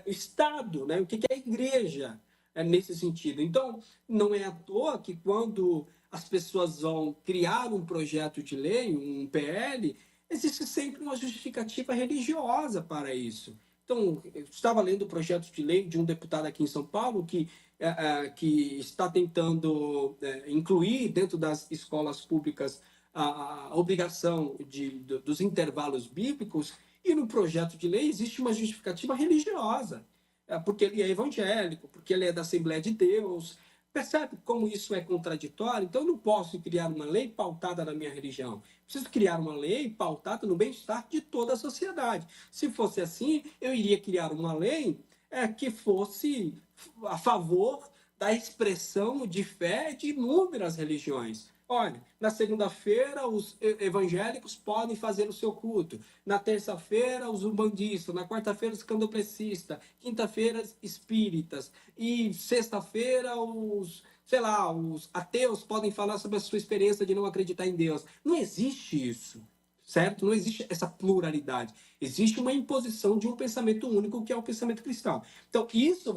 Estado, né? O que é igreja nesse sentido. Então, não é à toa que quando as pessoas vão criar um projeto de lei, um PL, existe sempre uma justificativa religiosa para isso. Então, eu estava lendo o projeto de lei de um deputado aqui em São Paulo que está tentando incluir dentro das escolas públicas a obrigação dos intervalos bíblicos, e no projeto de lei existe uma justificativa religiosa, porque ele é evangélico, porque ele é da Assembleia de Deus. Percebe como isso é contraditório? Então, eu não posso criar uma lei pautada na minha religião. Preciso criar uma lei pautada no bem-estar de toda a sociedade. Se fosse assim, eu iria criar uma lei que fosse a favor da expressão de fé de inúmeras religiões. Olha, na segunda-feira os evangélicos podem fazer o seu culto, na terça-feira os umbandistas, na quarta-feira os candomblecistas, quinta-feira os espíritas e sexta-feira os, sei lá, os ateus podem falar sobre a sua experiência de não acreditar em Deus. Não existe isso, certo? Não existe essa pluralidade. Existe uma imposição de um pensamento único, que é o pensamento cristão. Então, isso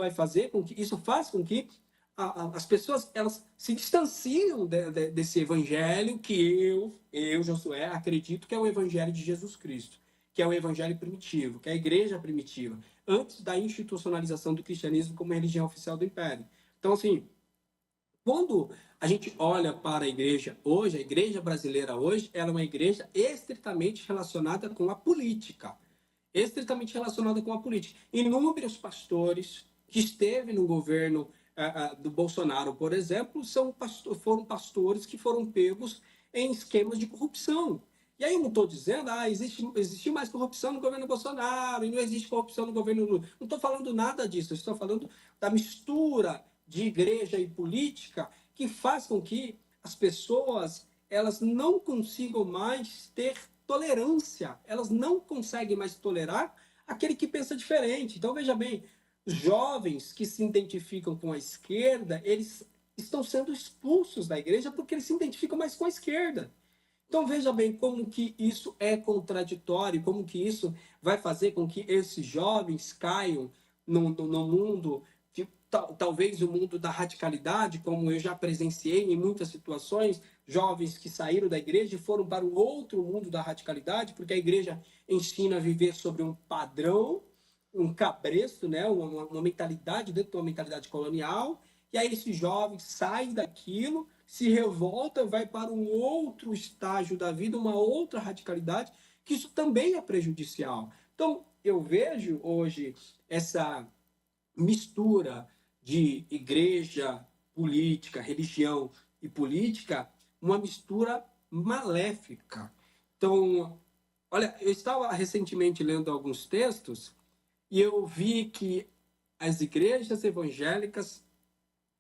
faz com que as pessoas elas se distanciam desse evangelho que eu, Josué, acredito que é o evangelho de Jesus Cristo, que é o evangelho primitivo, que é a igreja primitiva, antes da institucionalização do cristianismo como religião oficial do império. Então, assim, quando a gente olha para a igreja hoje, a igreja brasileira hoje, ela é uma igreja estritamente relacionada com a política. Estritamente relacionada com a política. Inúmeros pastores que esteve no governo do Bolsonaro, por exemplo, foram pastores que foram pegos em esquemas de corrupção. E aí eu não estou dizendo, existe mais corrupção no governo Bolsonaro e não existe corrupção no governo Lula. Não estou falando nada disso, eu estou falando da mistura de igreja e política que faz com que as pessoas elas não consigam mais ter tolerância, elas não conseguem mais tolerar aquele que pensa diferente. Então, veja bem, jovens que se identificam com a esquerda, eles estão sendo expulsos da igreja porque eles se identificam mais com a esquerda. Então, veja bem como que isso é contraditório, como que isso vai fazer com que esses jovens caiam no mundo, talvez o mundo da radicalidade, como eu já presenciei em muitas situações, jovens que saíram da igreja e foram para o outro mundo da radicalidade, porque a igreja ensina a viver sobre um padrão, um cabresto, né? uma mentalidade dentro de uma mentalidade colonial, e aí esses jovens saem daquilo, se revoltam, vai para um outro estágio da vida, uma outra radicalidade, que isso também é prejudicial. Então, eu vejo hoje essa mistura de igreja, política, religião e política, uma mistura maléfica. Então, olha, eu estava recentemente lendo alguns textos e eu vi que as igrejas evangélicas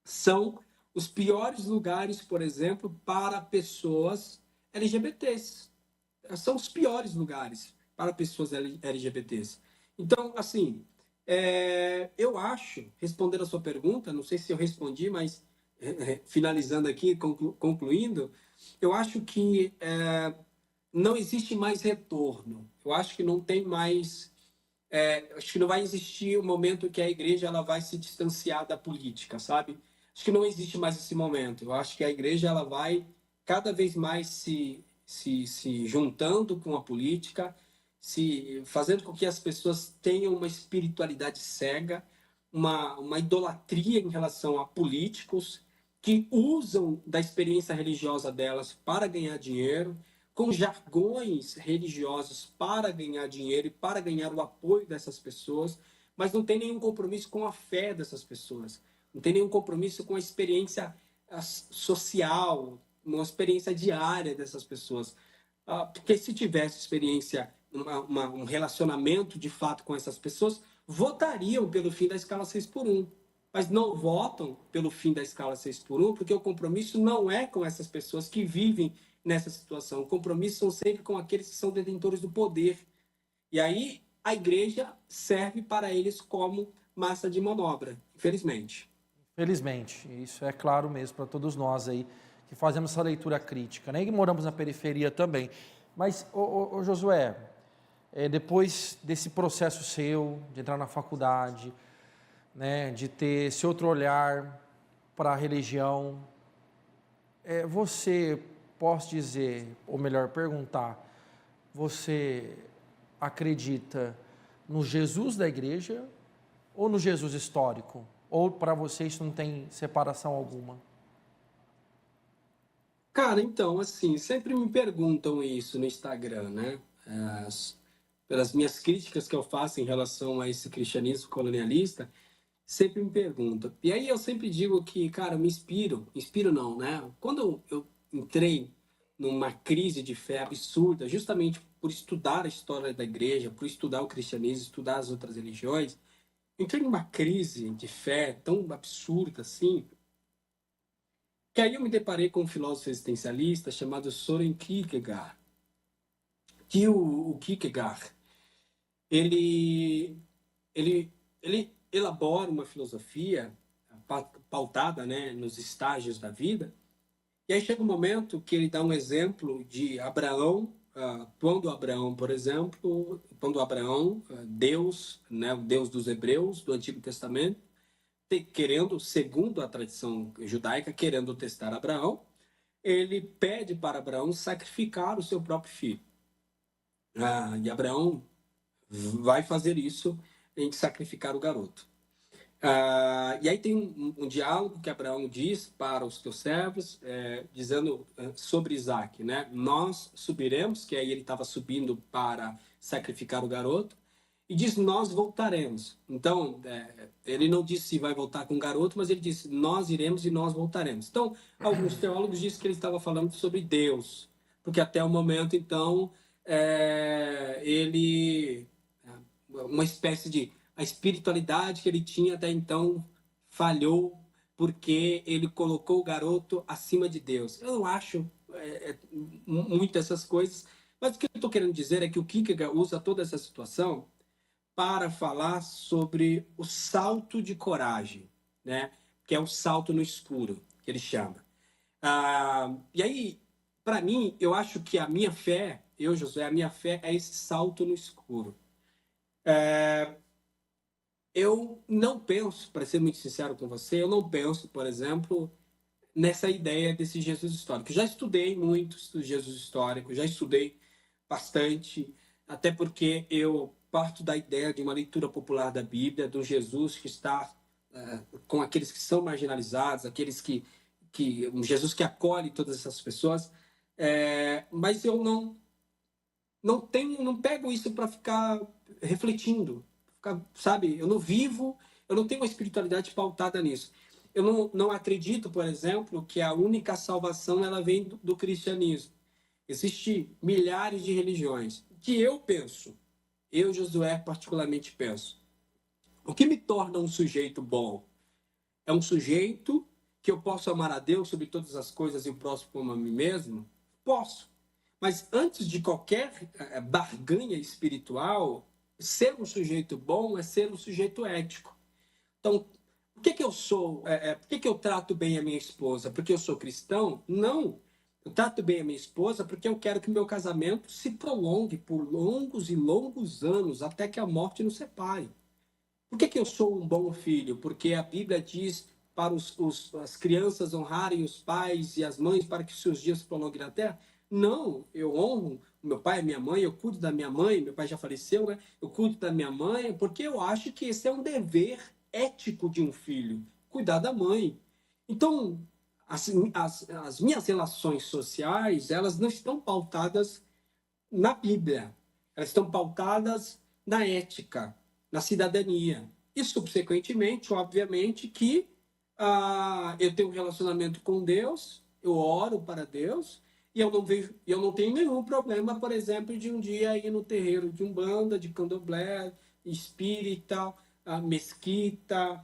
são os piores lugares, por exemplo, para pessoas LGBTs. São os piores lugares para pessoas LGBTs. Então, assim, eu acho, respondendo a sua pergunta, não sei se eu respondi, mas finalizando aqui, concluindo, eu acho que não existe mais retorno. Eu acho que não tem mais... acho que não vai existir um momento que a igreja ela vai se distanciar da política, sabe? Acho que não existe mais esse momento. Eu acho que a igreja ela vai cada vez mais se juntando com a política, fazendo com que as pessoas tenham uma espiritualidade cega, uma idolatria em relação a políticos que usam da experiência religiosa delas para ganhar dinheiro, com jargões religiosos para ganhar dinheiro e para ganhar o apoio dessas pessoas, mas não tem nenhum compromisso com a fé dessas pessoas, não tem nenhum compromisso com a experiência social, uma experiência diária dessas pessoas. Porque se tivesse experiência, um relacionamento de fato com essas pessoas, votariam pelo fim da escala 6x1. Mas não votam pelo fim da escala 6x1, porque o compromisso não é com essas pessoas que vivem nessa situação. O compromisso são sempre com aqueles que são detentores do poder. E aí a igreja serve para eles como massa de manobra, infelizmente. Felizmente, isso é claro mesmo para todos nós aí que fazemos essa leitura crítica, né? E moramos na periferia também. Mas, ô Josué, depois desse processo seu, de entrar na faculdade, né, de ter esse outro olhar para a religião, você, posso dizer, ou melhor perguntar, você acredita no Jesus da igreja ou no Jesus histórico? Ou para você isso não tem separação alguma? Cara, então, assim, sempre me perguntam isso no Instagram, né? Pelas minhas críticas que eu faço em relação a esse cristianismo colonialista, sempre me perguntam. E aí eu sempre digo que, cara, eu me inspiro não, né? Quando eu entrei numa crise de fé absurda, justamente por estudar a história da igreja, por estudar o cristianismo, estudar as outras religiões, entrei numa crise de fé tão absurda assim, que aí eu me deparei com um filósofo existencialista chamado Soren Kierkegaard. Que o Kierkegaard, ele, ele elabora uma filosofia pautada, né, nos estágios da vida. E aí chega um momento que ele dá um exemplo de Abraão, quando Abraão, por exemplo, Deus, né, o Deus dos Hebreus, do Antigo Testamento, querendo, segundo a tradição judaica, querendo testar Abraão, ele pede para Abraão sacrificar o seu próprio filho. E Abraão vai fazer isso em sacrificar o garoto. E aí tem um diálogo que Abraão diz para os teus servos, dizendo sobre Isaac, né? Nós subiremos, que aí ele estava subindo para sacrificar o garoto, e diz, nós voltaremos. Então, ele não disse se vai voltar com o garoto, mas ele disse, nós iremos e nós voltaremos. Então, alguns teólogos dizem que ele estava falando sobre Deus, porque até o momento, então, uma espécie de a espiritualidade que ele tinha até então falhou porque ele colocou o garoto acima de Deus. Eu não acho muito essas coisas, mas o que eu estou querendo dizer é que o Kierkegaard usa toda essa situação para falar sobre o salto de coragem, né? Que é o salto no escuro, que ele chama. E aí, para mim, eu acho que a minha fé, Josué, a minha fé é esse salto no escuro. Eu não penso, para ser muito sincero com você, eu não penso, por exemplo, nessa ideia desse Jesus histórico. Já estudei muito do Jesus histórico, já estudei bastante, até porque eu parto da ideia de uma leitura popular da Bíblia, do Jesus que está com aqueles que são marginalizados, aqueles um Jesus que acolhe todas essas pessoas, mas eu não pego isso para ficar refletindo, sabe? Eu não vivo, eu não tenho uma espiritualidade pautada nisso. Eu não acredito, por exemplo, que a única salvação ela vem do cristianismo. Existem milhares de religiões. O que eu penso, eu, Josué, particularmente penso, o que me torna um sujeito bom? É um sujeito que eu posso amar a Deus sobre todas as coisas e o próximo como a mim mesmo? Posso. Mas antes de qualquer barganha espiritual, ser um sujeito bom é ser um sujeito ético. Então, por que eu sou? Por que eu trato bem a minha esposa? Porque eu sou cristão? Não. Eu trato bem a minha esposa porque eu quero que o meu casamento se prolongue por longos e longos anos, até que a morte nos separe. Por que eu sou um bom filho? Porque a Bíblia diz para as crianças honrarem os pais e as mães para que seus dias se prolonguem na terra? Não, eu honro o meu pai e a minha mãe, eu cuido da minha mãe, meu pai já faleceu, né? Eu cuido da minha mãe, porque eu acho que esse é um dever ético de um filho, cuidar da mãe. Então, as minhas relações sociais, elas não estão pautadas na Bíblia, elas estão pautadas na ética, na cidadania. E, subsequentemente, obviamente, que eu tenho um relacionamento com Deus, eu oro para Deus, e eu não tenho nenhum problema, por exemplo, de um dia ir no terreiro de Umbanda, de Candomblé, espírita, mesquita.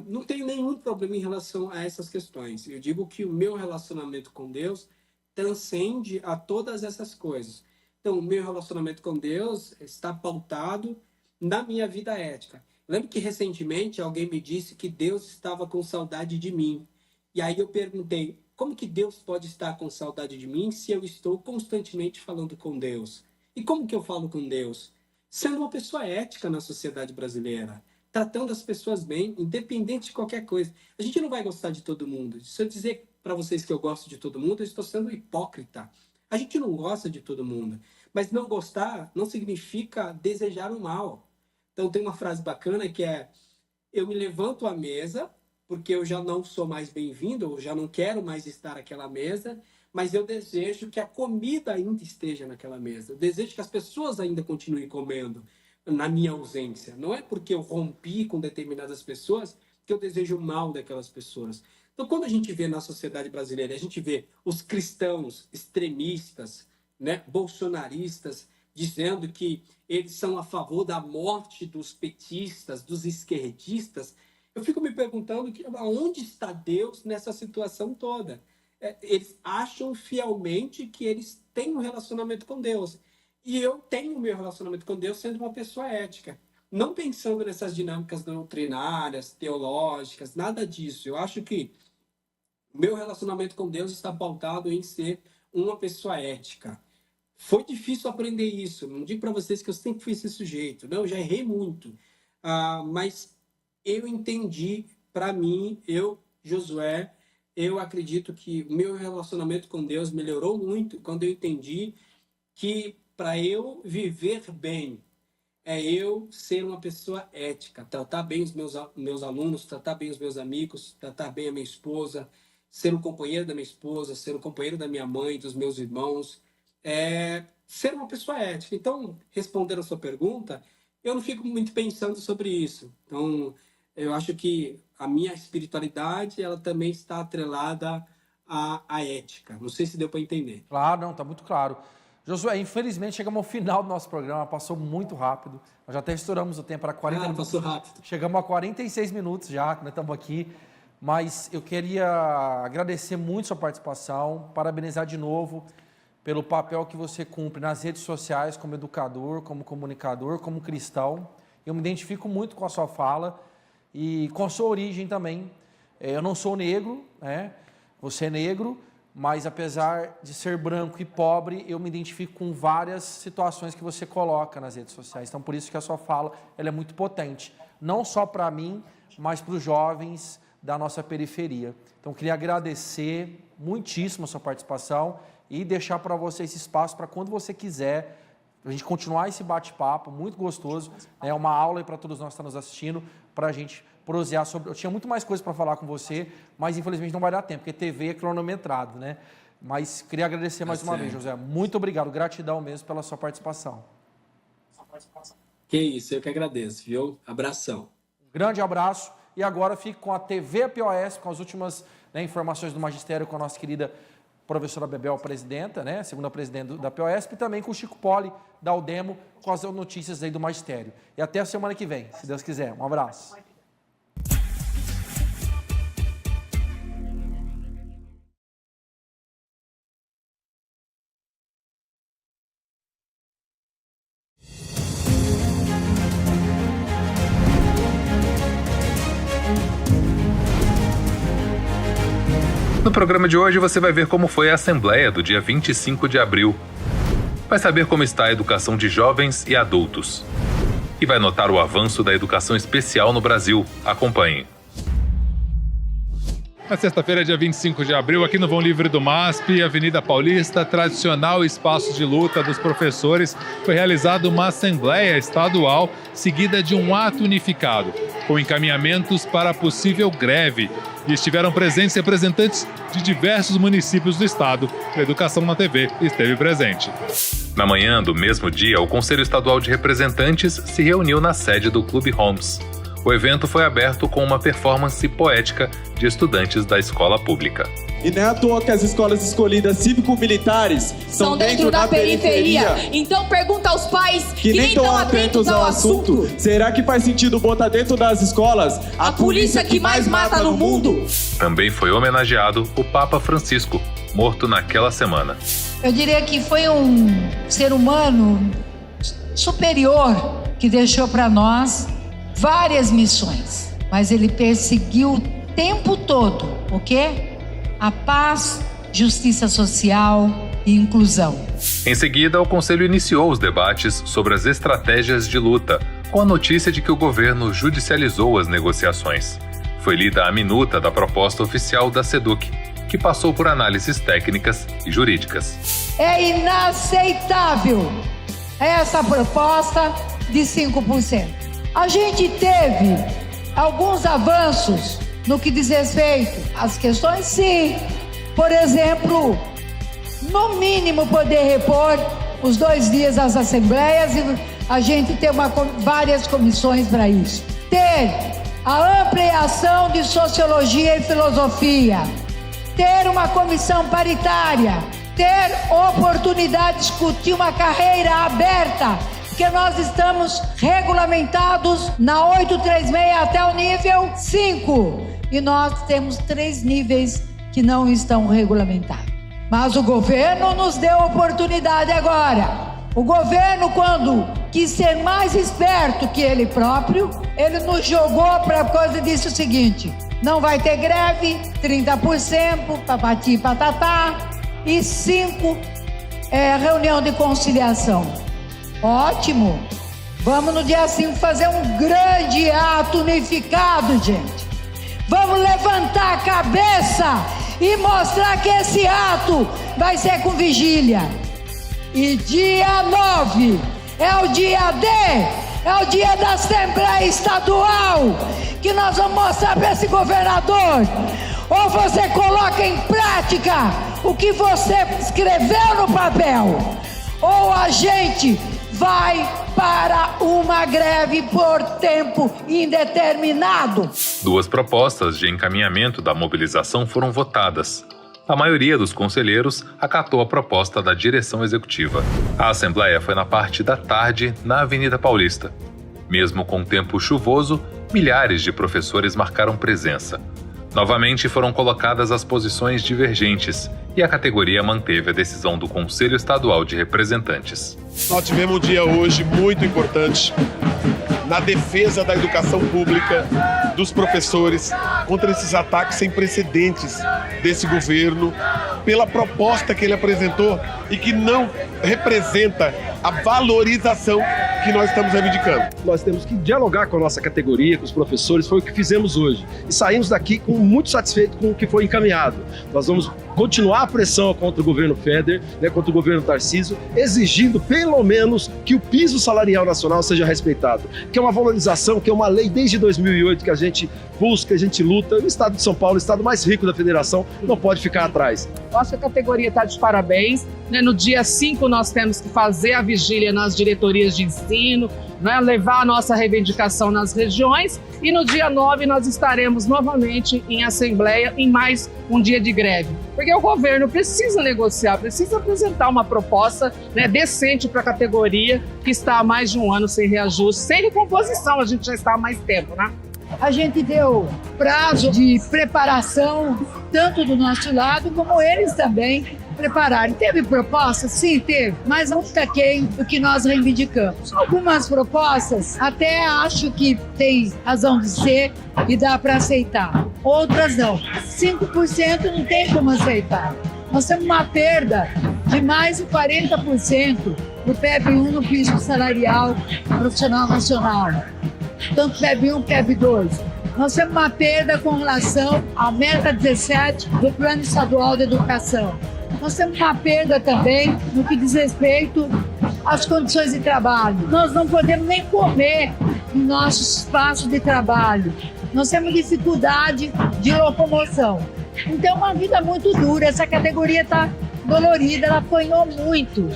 Não tenho nenhum problema em relação a essas questões. Eu digo que o meu relacionamento com Deus transcende a todas essas coisas. Então, o meu relacionamento com Deus está pautado na minha vida ética. Lembro que recentemente alguém me disse que Deus estava com saudade de mim. E aí eu perguntei, como que Deus pode estar com saudade de mim se eu estou constantemente falando com Deus? E como que eu falo com Deus? Sendo uma pessoa ética na sociedade brasileira, tratando as pessoas bem, independente de qualquer coisa. A gente não vai gostar de todo mundo. Se eu dizer para vocês que eu gosto de todo mundo, eu estou sendo hipócrita. A gente não gosta de todo mundo. Mas não gostar não significa desejar o mal. Então tem uma frase bacana que é: eu me levanto à mesa porque eu já não sou mais bem-vindo, eu já não quero mais estar àquela mesa, mas eu desejo que a comida ainda esteja naquela mesa. Eu desejo que as pessoas ainda continuem comendo na minha ausência. Não é porque eu rompi com determinadas pessoas que eu desejo o mal daquelas pessoas. Então, quando a gente vê na sociedade brasileira, a gente vê os cristãos extremistas, né, bolsonaristas, dizendo que eles são a favor da morte dos petistas, dos esquerdistas, eu fico me perguntando aonde está Deus nessa situação toda. Eles acham fielmente que eles têm um relacionamento com Deus. E eu tenho o meu relacionamento com Deus sendo uma pessoa ética. Não pensando nessas dinâmicas doutrinárias, teológicas, nada disso. Eu acho que o meu relacionamento com Deus está pautado em ser uma pessoa ética. Foi difícil aprender isso. Não digo para vocês que eu sempre fui esse sujeito. Não, eu já errei muito. Mas eu entendi, para mim, Josué, eu acredito que o meu relacionamento com Deus melhorou muito quando eu entendi que para eu viver bem, é eu ser uma pessoa ética, tratar bem os meus alunos, tratar bem os meus amigos, tratar bem a minha esposa, ser um companheiro da minha esposa, ser um companheiro da minha mãe, dos meus irmãos, ser uma pessoa ética. Então, respondendo a sua pergunta, eu não fico muito pensando sobre isso. Então, eu acho que a minha espiritualidade, ela também está atrelada à ética. Não sei se deu para entender. Claro, não, está muito claro. Josué, infelizmente chegamos ao final do nosso programa, passou muito rápido. Nós já até estouramos o tempo para 40 minutos. Passou rápido. Chegamos a 46 minutos já, que nós estamos aqui. Mas eu queria agradecer muito sua participação, parabenizar de novo pelo papel que você cumpre nas redes sociais como educador, como comunicador, como cristão. Eu me identifico muito com a sua fala e com a sua origem também. Eu não sou negro, né? Você é negro, mas apesar de ser branco e pobre, eu me identifico com várias situações que você coloca nas redes sociais. Então, por isso que a sua fala ela é muito potente, não só para mim, mas para os jovens da nossa periferia. Então, queria agradecer muitíssimo a sua participação e deixar para você esse espaço para quando você quiser, a gente continuar esse bate-papo muito gostoso. É uma aula para todos nós que estão nos assistindo, para a gente prosear sobre... Eu tinha muito mais coisas para falar com você, mas infelizmente não vai dar tempo, porque TV é cronometrado, né? Mas queria agradecer mais uma vez, José. Muito obrigado, gratidão mesmo pela sua participação. Que isso, eu que agradeço, viu? Abração. Um grande abraço. E agora fico com a TV POS, com as últimas informações do magistério com a nossa querida professora Bebel, presidenta, né, segunda presidente da POSP, e também com o Chico Poli, da Udemo, com as notícias aí do magistério. E até a semana que vem, se Deus quiser. Um abraço. No programa de hoje você vai ver como foi a Assembleia do dia 25 de abril. Vai saber como está a educação de jovens e adultos. E vai notar o avanço da educação especial no Brasil. Acompanhe. Na sexta-feira, dia 25 de abril, aqui no Vão Livre do MASP, Avenida Paulista, tradicional espaço de luta dos professores, foi realizada uma assembleia estadual seguida de um ato unificado, com encaminhamentos para possível greve. E estiveram presentes representantes de diversos municípios do estado. A Educação na TV esteve presente. Na manhã do mesmo dia, o Conselho Estadual de Representantes se reuniu na sede do Clube Homes. O evento foi aberto com uma performance poética de estudantes da escola pública. E não é à toa que as escolas escolhidas cívico-militares são dentro da periferia. Então pergunta aos pais que nem estão atentos ao assunto. Será que faz sentido botar dentro das escolas a polícia que mais mata no mundo? Também foi homenageado o Papa Francisco, morto naquela semana. Eu diria que foi um ser humano superior que deixou para nós várias missões, mas ele perseguiu o tempo todo o quê? A paz, justiça social e inclusão. Em seguida, o Conselho iniciou os debates sobre as estratégias de luta, com a notícia de que o governo judicializou as negociações. Foi lida a minuta da proposta oficial da SEDUC, que passou por análises técnicas e jurídicas. É inaceitável essa proposta de 5%. A gente teve alguns avanços no que diz respeito às questões, sim. Por exemplo, no mínimo poder repor os 2 dias das assembleias e a gente ter várias comissões para isso. Ter a ampliação de sociologia e filosofia. Ter uma comissão paritária ter oportunidade de discutir uma carreira aberta, porque nós estamos regulamentados na 836 até o nível 5 e nós temos 3 níveis que não estão regulamentados. Mas o governo nos deu oportunidade agora. O governo, quando quis ser mais esperto que ele próprio, ele nos jogou para a coisa e disse o seguinte: não vai ter greve, 30%, papati patatá, e 5 reunião de conciliação. Ótimo! Vamos no dia 5 fazer um grande ato unificado, gente. Vamos levantar a cabeça e mostrar que esse ato vai ser com vigília. E dia 9 é o dia D, é o dia da Assembleia Estadual, que nós vamos mostrar para esse governador: ou você coloca em prática o que você escreveu no papel, ou a gente vai para uma greve por tempo indeterminado. 2 propostas de encaminhamento da mobilização foram votadas. A maioria dos conselheiros acatou a proposta da direção executiva. A assembleia foi na parte da tarde, na Avenida Paulista. Mesmo com tempo chuvoso, milhares de professores marcaram presença. Novamente foram colocadas as posições divergentes e a categoria manteve a decisão do Conselho Estadual de Representantes. Nós tivemos um dia hoje muito importante na defesa da educação pública, dos professores, contra esses ataques sem precedentes desse governo, pela proposta que ele apresentou e que não representa a valorização que nós estamos reivindicando. Nós temos que dialogar com a nossa categoria, com os professores, foi o que fizemos hoje. E saímos daqui muito satisfeitos com o que foi encaminhado. Nós vamos continuar a pressão contra o governo Feder, contra o governo Tarcísio, exigindo pelo menos que o piso salarial nacional seja respeitado, que é uma valorização, que é uma lei desde 2008 que a gente busca, a gente luta. O estado de São Paulo, o estado mais rico da federação, não pode ficar atrás. Nossa categoria está de parabéns. No dia 5 nós temos que fazer a vigília nas diretorias de ensino, levar a nossa reivindicação nas regiões, e no dia 9 nós estaremos novamente em assembleia em mais um dia de greve. Porque o governo precisa negociar, precisa apresentar uma proposta decente para a categoria que está há mais de um ano sem reajuste, sem recomposição, a gente já está há mais tempo, né? A gente deu prazo de preparação, tanto do nosso lado como eles também prepararam. Teve propostas? Sim, teve, mas não está aquém do que nós reivindicamos. Algumas propostas até acho que tem razão de ser e dá para aceitar. Outras não. 5% não tem como aceitar. Nós temos uma perda de mais de 40% do PEB 1 no piso salarial profissional nacional. Tanto PEB 1, PEB 2. Nós temos uma perda com relação à meta 17 do Plano Estadual de Educação. Nós temos uma perda também no que diz respeito às condições de trabalho. Nós não podemos nem comer no nosso espaço de trabalho. Nós temos dificuldade de locomoção. Então é uma vida muito dura. Essa categoria está dolorida, ela apanhou muito.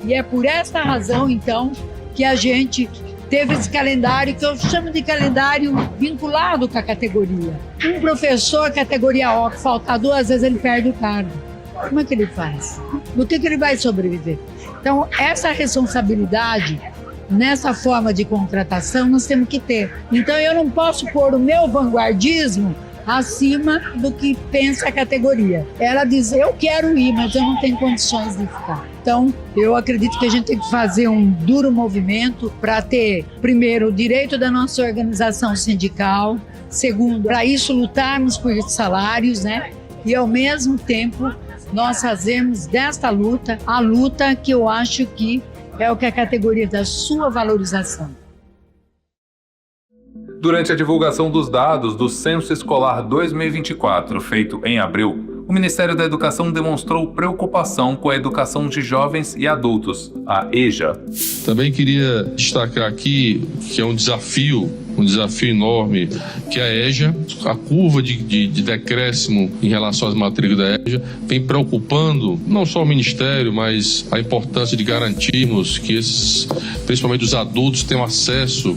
E é por esta razão, então, que a gente teve esse calendário, que eu chamo de calendário vinculado com a categoria. Um professor, categoria O, que faltar 2 vezes, ele perde o cargo. Como é que ele faz? Do que ele vai sobreviver? Então, essa responsabilidade, nessa forma de contratação, nós temos que ter. Então, eu não posso pôr o meu vanguardismo acima do que pensa a categoria. Ela diz, eu quero ir, mas eu não tenho condições de ficar. Então, eu acredito que a gente tem que fazer um duro movimento para ter, primeiro, o direito da nossa organização sindical, segundo, para isso lutarmos por salários, e ao mesmo tempo nós fazemos desta luta a luta que eu acho que é o que a categoria da sua valorização. Durante a divulgação dos dados do Censo Escolar 2024, feito em abril, o Ministério da Educação demonstrou preocupação com a educação de jovens e adultos, a EJA. Também queria destacar aqui que é um desafio enorme, que a EJA, a curva de decréscimo em relação às matrículas da EJA, vem preocupando não só o Ministério, mas a importância de garantirmos que esses, principalmente os adultos, tenham acesso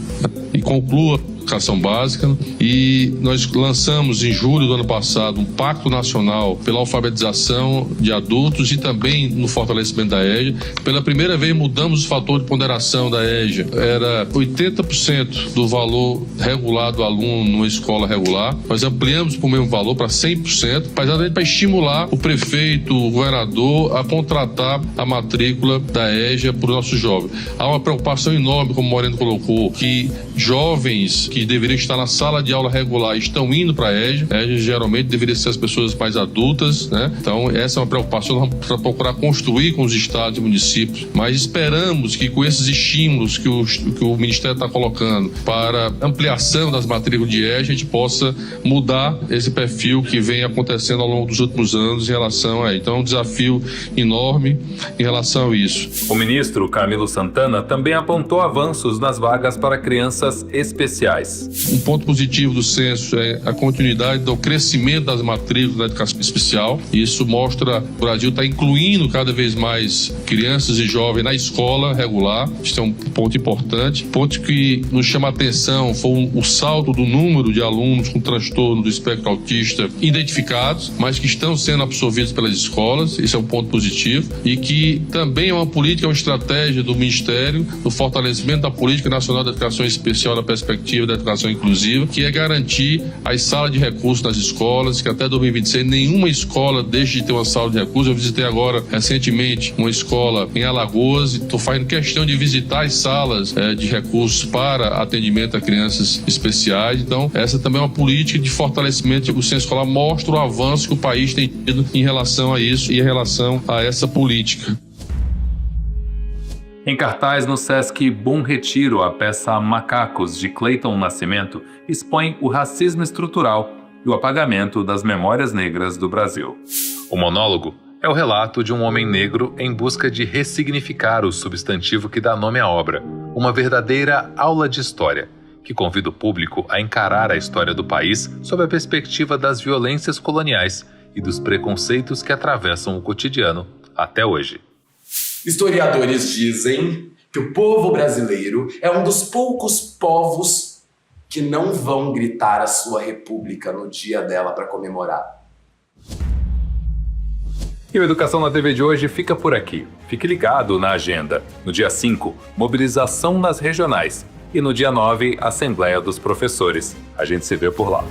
e concluam educação básica, e nós lançamos em julho do ano passado um pacto nacional pela alfabetização de adultos e também no fortalecimento da EJA. Pela primeira vez mudamos o fator de ponderação da EJA. Era 80% do valor regular do aluno numa escola regular. Nós ampliamos para o mesmo valor, para 100%, para estimular o prefeito, o governador a contratar a matrícula da EJA para os nossos jovens. Há uma preocupação enorme, como o Moreno colocou, que jovens que deveriam estar na sala de aula regular estão indo para a EJA. A EJA geralmente deveria ser as pessoas mais adultas, né? Então essa é uma preocupação para procurar construir com os estados e municípios, mas esperamos que com esses estímulos que o Ministério está colocando para ampliação das matrículas de EJA, a gente possa mudar esse perfil que vem acontecendo ao longo dos últimos anos em relação a isso. Então é um desafio enorme em relação a isso. O ministro Camilo Santana também apontou avanços nas vagas para crianças especiais. Um ponto positivo do censo é a continuidade do crescimento das matrículas da educação especial. Isso mostra que o Brasil está incluindo cada vez mais crianças e jovens na escola regular. Isso é um ponto importante. Ponto que nos chama a atenção foi o salto do número de alunos com transtorno do espectro autista identificados, mas que estão sendo absorvidos pelas escolas. Isso é um ponto positivo. E que também é uma política, uma estratégia do Ministério, do fortalecimento da Política Nacional da Educação Especial na perspectiva da educação inclusiva, que é garantir as salas de recursos nas escolas, que até 2026 nenhuma escola deixe de ter uma sala de recursos. Eu visitei agora, recentemente, uma escola em Alagoas e estou fazendo questão de visitar as salas de recursos para atendimento a crianças especiais. Então, essa também é uma política de fortalecimento. O censo escolar mostra o avanço que o país tem tido em relação a isso e em relação a essa política. Em cartaz no Sesc Bom Retiro, a peça Macacos, de Cleiton Nascimento, expõe o racismo estrutural e o apagamento das memórias negras do Brasil. O monólogo é o relato de um homem negro em busca de ressignificar o substantivo que dá nome à obra, uma verdadeira aula de história, que convida o público a encarar a história do país sob a perspectiva das violências coloniais e dos preconceitos que atravessam o cotidiano até hoje. Historiadores dizem que o povo brasileiro é um dos poucos povos que não vão gritar a sua república no dia dela para comemorar. E o Educação na TV de hoje fica por aqui. Fique ligado na agenda. No dia 5, mobilização nas regionais. E no dia 9, Assembleia dos Professores. A gente se vê por lá.